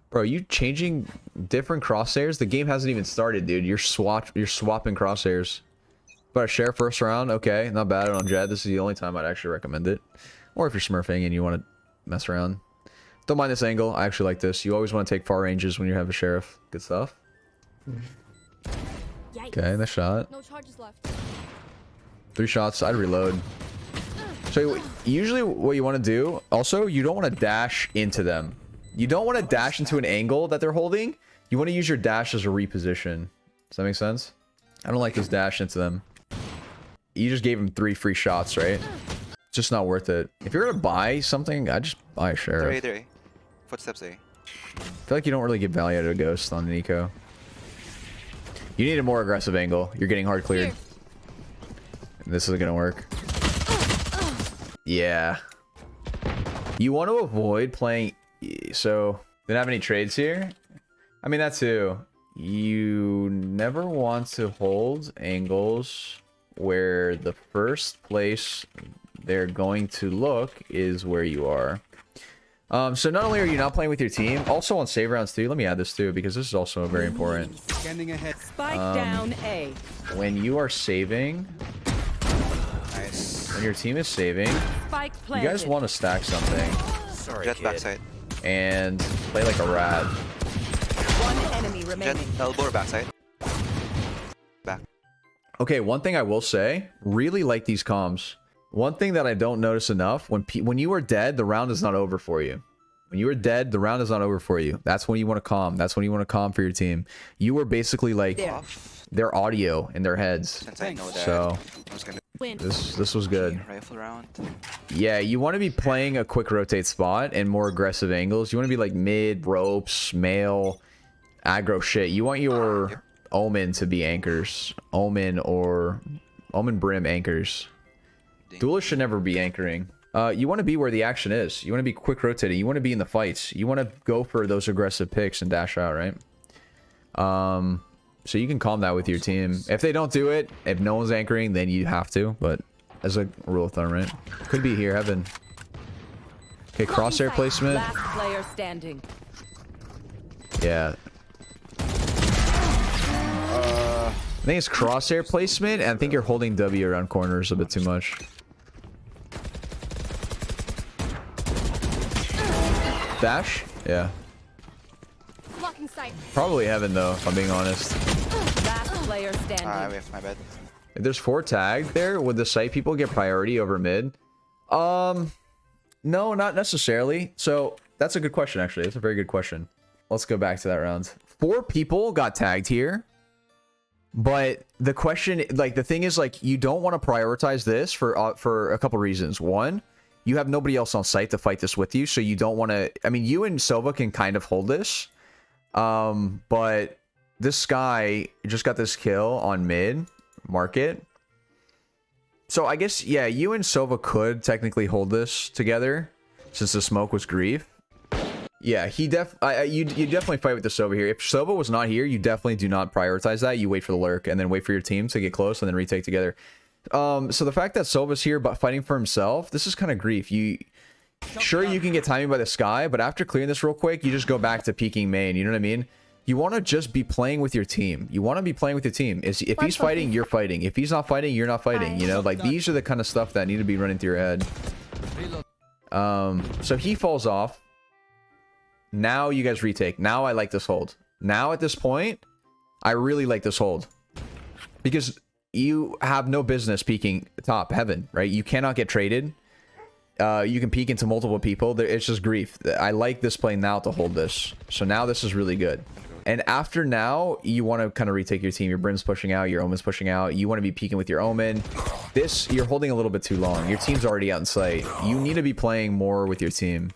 Bro, you changing different crosshairs? The game hasn't even started, dude. You're swapping crosshairs. But a share first round, okay, not bad on Jett. This is the only time I'd actually recommend it. Or if you're smurfing and you want to mess around. Don't mind this angle. I actually like this. You always want to take far ranges when you have a sheriff. Good stuff. Okay, nice shot. No charges left. 3 shots. I'd reload. So usually what you want to do, also, you don't want to dash into them. You don't want to dash into an angle that they're holding. You want to use your dash as a reposition. Does that make sense? I don't like this dash into them. You just gave him 3 free shots, right? It's just not worth it. If you're gonna buy something, I just buy a sheriff. There. Footsteps A. I feel like you don't really get value out of a ghost on an eco. You need a more aggressive angle. You're getting hard cleared. This isn't gonna work. Yeah. You want to avoid playing... So, didn't have any trades here? I mean, that too. You never want to hold angles where the first place they're going to look is where you are. So not only are you not playing with your team, also on save rounds too. Let me add this too, because this is also very important. Standing ahead. Spike down A. When you are saving, Nice. when your team is saving, Spike you planted. guys want to stack something Sorry, Jett kid. backside. and play like a rat. One enemy Jett remaining. elbow or backside. Back. Okay, one thing I will say, really like these comms. One thing that I don't notice enough, when you are dead, the round is not over for you. When you are dead, the round is not over for you. That's when you want to calm. That's when you want to calm for your team. You were basically like their audio in their heads. Since I know that. So I was gonna Win. this was good. rifle round. Yeah, you want to be playing a quick rotate spot and more aggressive angles. You want to be like mid, ropes, mail, aggro shit. You want your Omen to be anchors. Omen or Omen Brim anchors. Duelists should never be anchoring. You want to be where the action is. You want to be quick rotating. You want to be in the fights. You want to go for those aggressive picks and dash out, right? So you can calm that with your team. If they don't do it, if no one's anchoring, then you have to. But as a rule of thumb, right? Could be here, Heaven. Okay, crosshair placement. Last player standing. Yeah. I think it's crosshair placement, and I think you're holding W around corners a bit too much. Dash? Yeah. Blocking sight. Probably Heaven, though, if I'm being honest. Last player standing. Wait, my bad. If there's 4 tagged there, would the site people get priority over mid? No, not necessarily. So, that's a good question, actually. That's a very good question. Let's go back to that round. 4 people got tagged here. But the question, like, the thing is, like, you don't want to prioritize this for a couple reasons. One, you have nobody else on site to fight this with you, so you don't want to... I mean, you and Silva can kind of hold this. But this guy just got this kill on mid market. So I guess, yeah, you and Silva could technically hold this together since the smoke was grief. Yeah, you definitely fight with the Sova here. If Sova was not here, you definitely do not prioritize that. You wait for the lurk and then wait for your team to get close and then retake together. So the fact that Sova's here but fighting for himself, this is kind of grief. Sure, you can get timing by the sky, but after clearing this real quick, you just go back to peeking main. You know what I mean? You want to just be playing with your team. You want to be playing with your team. If he's fighting, you're fighting. If he's not fighting, you're not fighting. You know, like, these are the kind of stuff that need to be running through your head. So he falls off. Now you guys retake. Now I like this hold. Now at this point, I really like this hold. Because you have no business peeking top Heaven, right? You cannot get traded. You can peek into multiple people. It's just grief. I like this play now to hold this. So now this is really good. And after now, you want to kind of retake your team. Your Brim's pushing out. Your Omen's pushing out. You want to be peeking with your Omen. This, you're holding a little bit too long. Your team's already out in sight. You need to be playing more with your team.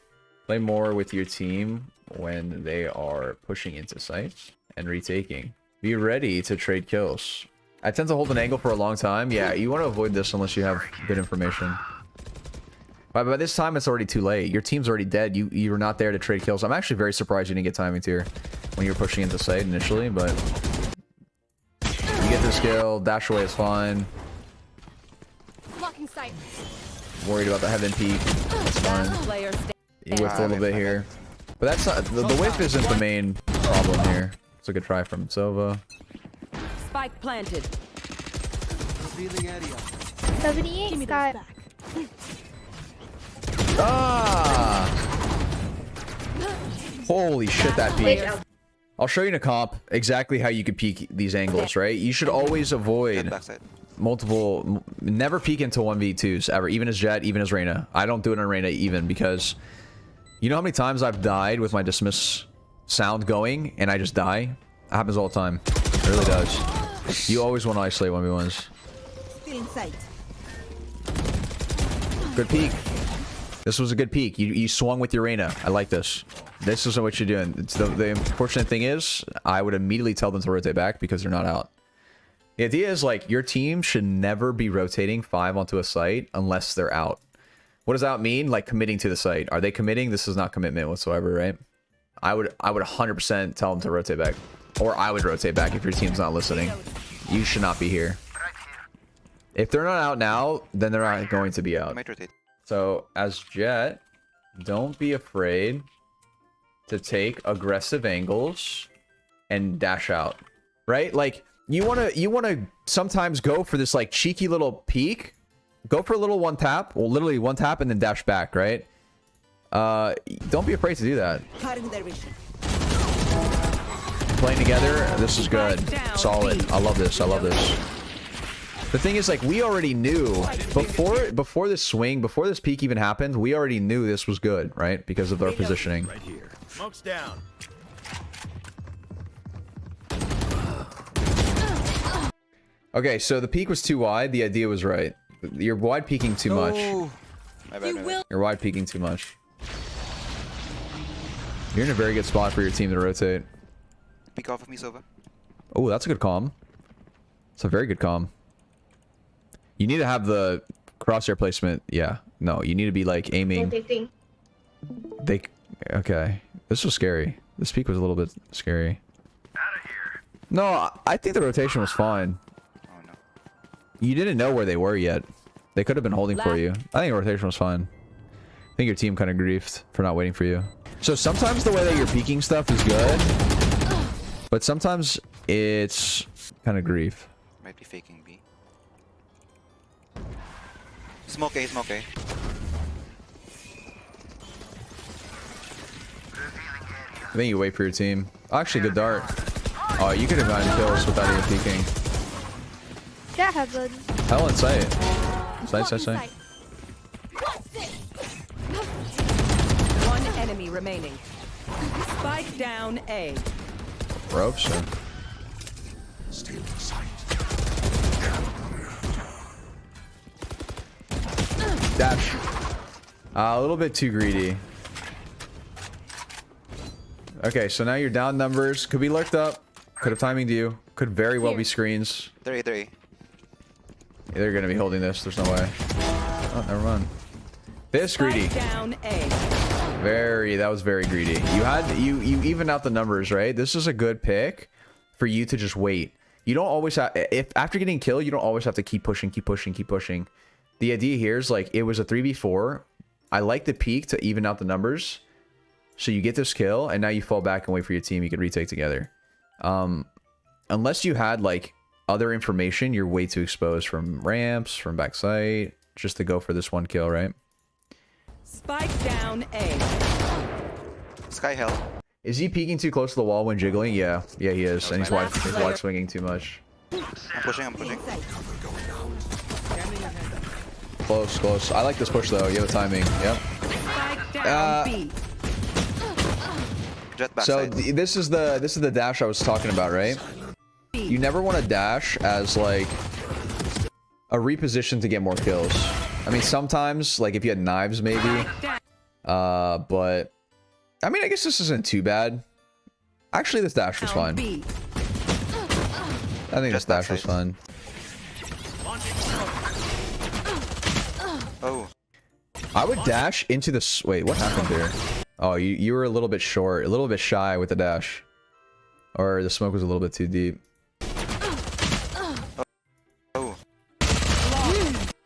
Play more with your team when they are pushing into sites and retaking. Be ready to trade kills. I tend to hold an angle for a long time. Yeah, you want to avoid this unless you have good information. But by this time, it's already too late. Your team's already dead. You were not there to trade kills. I'm actually very surprised you didn't get timings here when you were pushing into site initially, but you get this kill. Dash away is fine. Blocking sight. Worried about the Heaven peak. That's fine. Last player standing. You whiffed a little bit here. But that's not the whiff isn't the main problem here. It's a good try from Sova. Spike planted. 78 Scott. Ah! Holy shit, that peak. I'll show you in a comp exactly how you could peek these angles, right? You should always avoid multiple, never peek into 1v2s ever, even as Jett, even as Reyna. I don't do it on Reyna even because you know how many times I've died with my dismiss sound going and I just die? It happens all the time. It really does. You always want to isolate 1v1s. Still in sight. Good peek. This was a good peek. You swung with your Reyna. I like this. This is what you're doing. It's the unfortunate thing is, I would immediately tell them to rotate back because they're not out. The idea is like your team should never be rotating 5 onto a site unless they're out. What does that mean? Like committing to the site. Are they committing? This is not commitment whatsoever, right? I would 100% tell them to rotate back. Or I would rotate back if your team's not listening. You should not be here. If they're not out now, then they're not going to be out. So as Jett, don't be afraid to take aggressive angles and dash out, right? Like you want to sometimes go for this like cheeky little peek, go for a little one tap, well literally one tap and then dash back, right? Don't be afraid to do that. Playing together, this is good, solid. I love this. I love this. The thing is, like, we already knew before this swing, before this peak even happened, we already knew this was good, right? Because of our positioning. Right here. Smoke's down. Okay, so the peak was too wide. The idea was right. You're wide peaking too much. My bad. You're wide peaking too much. You're in a very good spot for your team to rotate. Peek off of me, Sova. Oh, that's a good calm. It's a very good calm. You need to have the crosshair placement. Yeah. No, you need to be like aiming. Okay. This was scary. This peak was a little bit scary. No, I think the rotation was fine. Oh no. You didn't know where they were yet. They could have been holding for you. I think the rotation was fine. I think your team kind of griefed for not waiting for you. So sometimes the way that you're peeking stuff is good, but sometimes it's kind of grief. Might be faking B. Smoke A, smoke A. I think you wait for your team. Oh, actually, good dart. Oh, you could have gotten kills without even peeking. Jett heaven. Hell in sight. Sight. One enemy remaining. Spike down A. Ropes. Or... Still in sight. Dash. A little bit too greedy. Okay, so now you're down numbers. Could be lurked up. Could have timinged you. Could very well be screens. 3. They're gonna be holding this. There's no way. Oh, never mind. This greedy. Spike down A. That was very greedy. You even out the numbers, right? This is a good pick for you to just wait. You don't always have, if after getting killed, you don't always have to keep pushing. The idea here is like, it was a 3v4. I like the peak to even out the numbers. So you get this kill and now you fall back and wait for your team. You can retake together. Unless you had like other information, you're way too exposed from ramps, from backside, just to go for this one kill, right? Spike down A. Sky hell. Is he peeking too close to the wall when jiggling? Yeah, he is. And he's wide swinging too much. I'm pushing. Close. I like this push though. You have the timing. Yep. Spike down B. Jett backside. So this is the dash I was talking about, right? You never want to dash as like a reposition to get more kills. I mean, sometimes like if you had knives maybe, but I mean, I guess this isn't too bad. Actually, this dash was fine. I think this dash was fine. Oh. I would dash into this. Wait, what happened there? Oh, you were a little bit short, a little bit shy with the dash, or the smoke was a little bit too deep. Oh.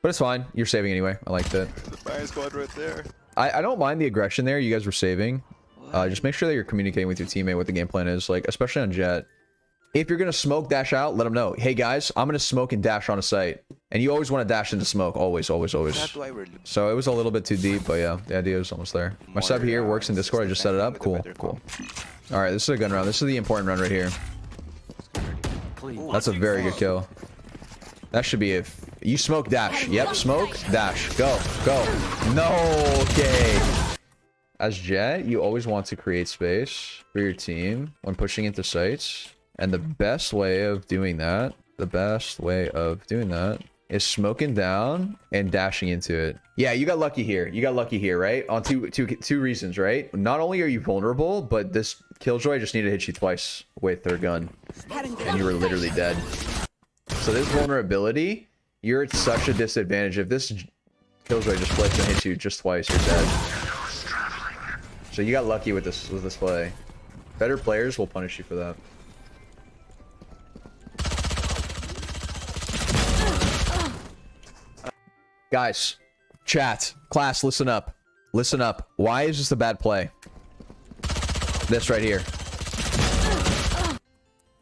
But it's fine. You're saving anyway. I liked it. The fire squad right there. I don't mind the aggression there. You guys were saving. just make sure that you're communicating with your teammate what the game plan is, like especially on Jett. If you're gonna smoke dash out, let them know, hey guys, I'm gonna smoke and dash on a site, and you always want to dash into smoke, always. That's why we're So it was a little bit too deep, but yeah, the idea is almost there. My sub here works in Discord. I just set it up. Cool. All right, this is a gun round. This is the important round right here. That's a very good kill. That should be if you smoke dash. Yep, smoke dash. Go. No. Okay. As Jett, you always want to create space for your team when pushing into sites. And the best way of doing that, is smoking down and dashing into it. Yeah, you got lucky here. Right? On two reasons, right? Not only are you vulnerable, but this Killjoy just needed to hit you twice with their gun. And you were literally dead. So this vulnerability, you're at such a disadvantage. If this Killjoy just flips and hits you just twice, you're dead. So you got lucky with this play. Better players will punish you for that. Guys, chat, class, listen up. Listen up. Why is this a bad play? This right here.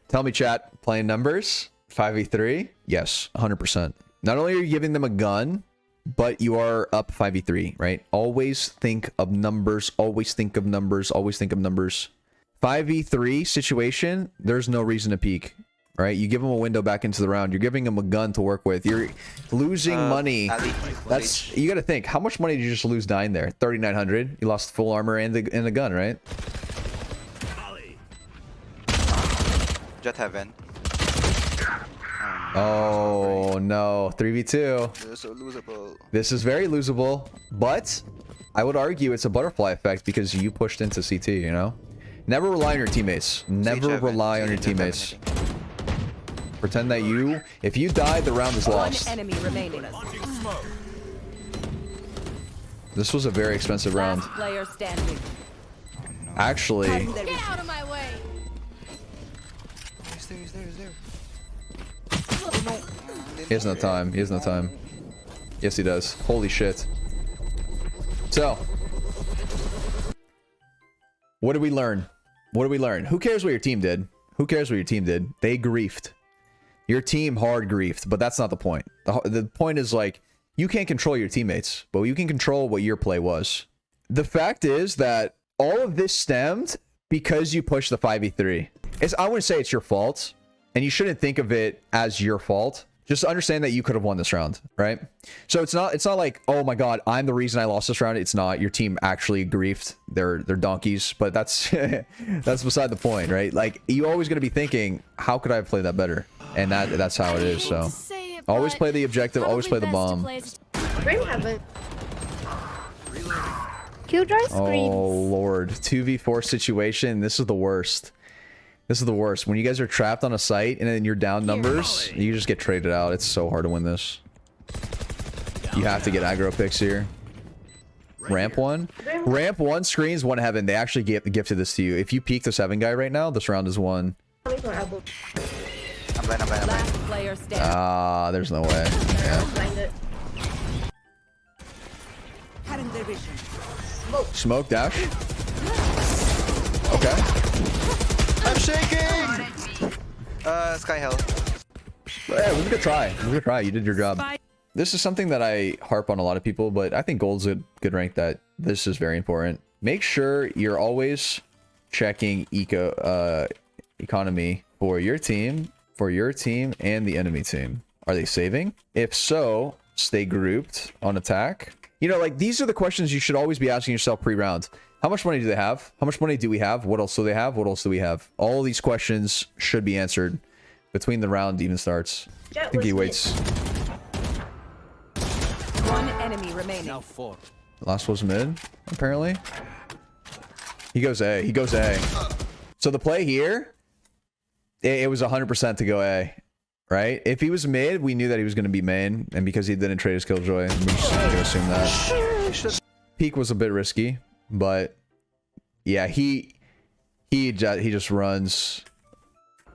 Tell me, chat, playing numbers? 5v3? Yes, 100%. Not only are you giving them a gun, but you are up 5v3, right? Always think of numbers. 5v3 situation, there's no reason to peek. Right, you give them a window back into the round. You're giving them a gun to work with. You're losing money. That's, you got to think. How much money did you just lose dying there? 3,900. You lost full armor and the gun, right? Jett heaven. Oh no, 3v2. So losable. This is very losable, but I would argue it's a butterfly effect because you pushed into CT. You know, never rely on your teammates. Never rely on your teammates. Pretend that if you die, the round is lost. One enemy remaining. This was a very expensive round. Last player standing. Actually, Get out of my way. He's there. he has no time. Yes, he does. Holy shit. So, what did we learn? Who cares what your team did? They griefed. Your team hard griefed, but that's not the point. The point is, like, you can't control your teammates, but you can control what your play was. The fact is that all of this stemmed because you pushed the 5v3. I wouldn't say it's your fault, and you shouldn't think of it as your fault. Just understand that you could have won this round, right? So it's not like, oh my god, I'm the reason I lost this round. It's not. Your team actually griefed. They're donkeys, but that's that's beside the point, right? Like, you always going to be thinking, how could I have played that better? And that's how it is. So always play the objective, always play the bomb. Killjoy screams. Oh lord, 2v4 situation. This is the worst. When you guys are trapped on a site and then you're down numbers, you just get traded out. It's so hard to win this. You have to get aggro picks here. Ramp one screens, one heaven. They actually gifted this to you. If you peek this heaven guy right now, this round is won. I'm blind. Last player standing. Ah, there's no way. Yeah. Smoke dash. Okay. I'm shaking! Sky hell. Yeah, it was a good try. You did your job. This is something that I harp on a lot of people, but I think gold's a good rank that this is very important. Make sure you're always checking economy for your team and the enemy team. Are they saving? If so, stay grouped on attack. You know, like, these are the questions you should always be asking yourself pre-round. How much money do they have? How much money do we have? What else do they have? What else do we have? All these questions should be answered between the round even starts. I think he waits. One enemy remaining. Now 4. Last was mid, apparently. He goes A. So the play here, it was 100% to go A, right? If he was mid, we knew that he was going to be main, and because he didn't trade his Killjoy, we just had to assume that. Peek was a bit risky, but yeah, he just runs.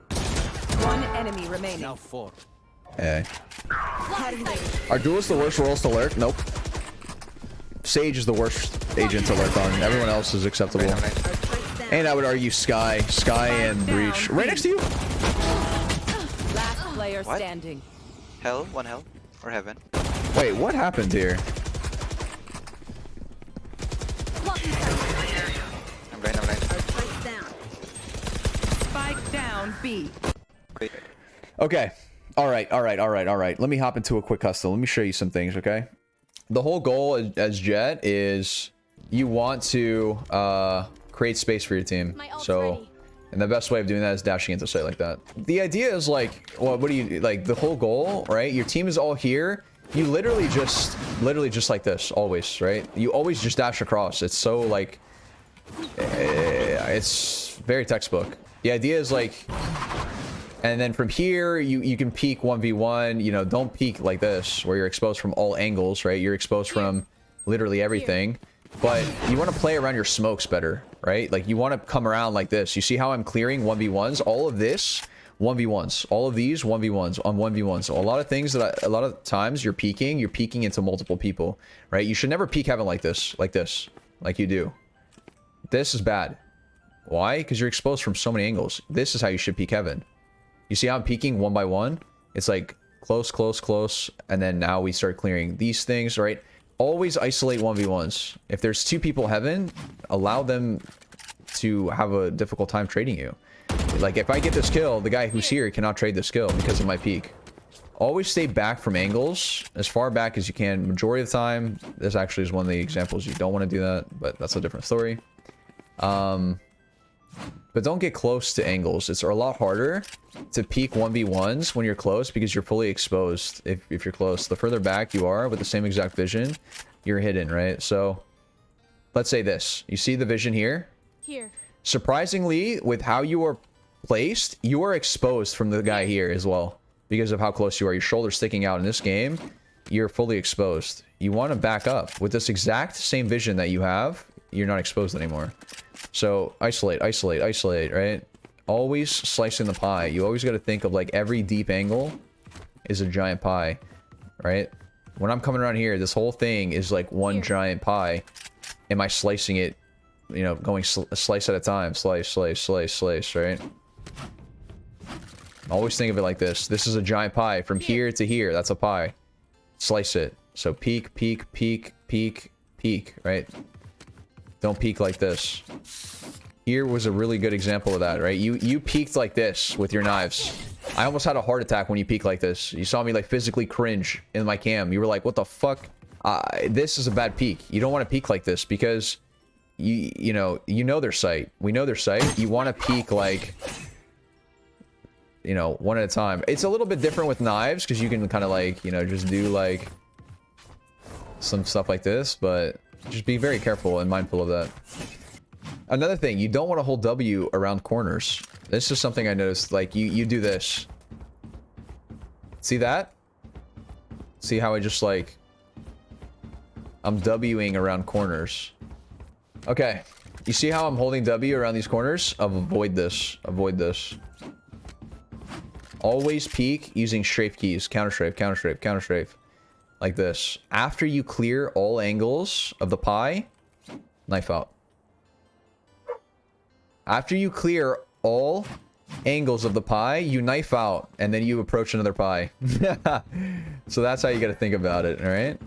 One enemy remaining. Now 4. A. Are duelists the worst roles to lurk? Nope. Sage is the worst agent to lurk on. Everyone else is acceptable. Right, right. And I would argue Sky and Breach. Right next to you. Last player What? standing. Hell, one hell. Or heaven. Wait, what happened here? I'm right. Spike down B. Wait. Okay. All right. Let me hop into a quick custom. Let me show you some things, okay? The whole goal as Jett is you want to create space for your team. My ult's So, ready. and the best way of doing that is dashing into site like that. The idea is like, well, what do you like? The whole goal, right? Your team is all here. You literally just like this, always, right? You always just dash across. It's so like, it's very textbook. The idea is like, and then from here, you can peek 1v1, you know, don't peek like this, where you're exposed from all angles, right? You're exposed from literally everything. But you want to play around your smokes better, right? Like, you want to come around like this. You see how I'm clearing 1v1s? All of this, 1v1s. All of these, 1v1s on 1v1s. So a lot of things that a lot of times you're peeking into multiple people, right? You should never peek heaven like this, like you do. This is bad. Why? Because you're exposed from so many angles. This is how you should peek heaven. You see how I'm peeking one by one? It's like close, close, close. And then now we start clearing these things, right? Always isolate 1v1s. If there's two people heaven, allow them to have a difficult time trading you. Like, if I get this kill, the guy who's here cannot trade this kill because of my peek. Always stay back from angles, as far back as you can. Majority of the time, this actually is one of the examples you don't want to do that, but that's a different story. But don't get close to angles. It's a lot harder to peek 1v1s when you're close because you're fully exposed if you're close. The further back you are with the same exact vision, you're hidden, right? So, let's say this. You see the vision here? Here. Surprisingly, with how you are placed, you are exposed from the guy here as well. Because of how close you are. Your shoulder's sticking out in this game. You're fully exposed. You want to back up. With this exact same vision that you have, you're not exposed anymore. So, isolate, right? Always slicing the pie. You always got to think of, like, every deep angle is a giant pie, right? When I'm coming around here, this whole thing is, like, one giant pie. Am I slicing it, you know, going slice at a time? Slice, right? Always think of it like this. This is a giant pie. From here to here, that's a pie. Slice it. So, peek, right? Don't peek like this. Here was a really good example of that, right? You peeked like this with your knives. I almost had a heart attack when you peeked like this. You saw me like physically cringe in my cam. You were like, what the fuck? This is a bad peek. You don't want to peek like this because you know their sight. We know their sight. You want to peek like, you know, one at a time. It's a little bit different with knives because you can kind of like, you know, just do like some stuff like this, but just be very careful and mindful of that. Another thing, you don't want to hold W around corners. This is something I noticed. Like, you do this. See that? See how I just, like... I'm Wing around corners. Okay. You see how I'm holding W around these corners? Avoid this. Avoid this. Always peek using strafe keys. Counter strafe. Like this. After you clear all angles of the pie, knife out. After you clear all angles of the pie, you knife out, and then you approach another pie. So that's how you gotta think about it, alright?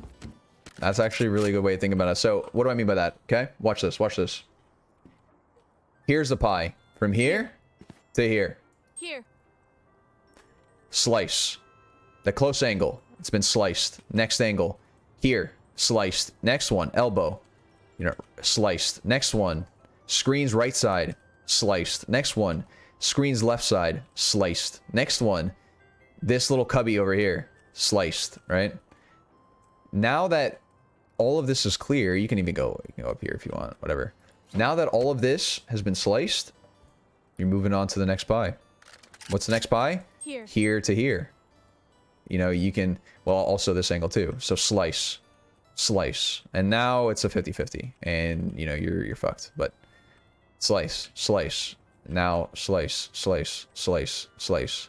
That's actually a really good way to think about it. So, what do I mean by that? Okay? Watch this. Here's the pie. From here to here. Here. Slice. The close angle. It's been sliced. Next angle. Here. Sliced. Next one. Elbow. You know, sliced. Next one. Screen's right side. Sliced. Next one. Screen's left side. Sliced. Next one. This little cubby over here. Sliced. Right? Now that all of this is clear, you can even go up here if you want. Whatever. Now that all of this has been sliced, you're moving on to the next pie. What's the next pie? Here. Here to here. You know, you can... Well, also this angle too. So slice. Slice. And now it's a 50-50. And, you know, you're fucked. But slice. Slice. Now slice. Slice. Slice. Slice.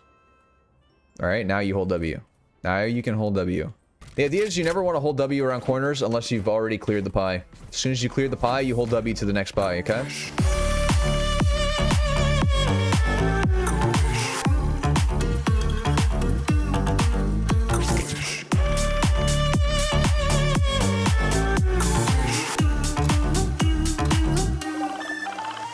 Alright, now you hold W. Now you can hold W. The idea is you never want to hold W around corners unless you've already cleared the pie. As soon as you clear the pie, you hold W to the next pie, okay?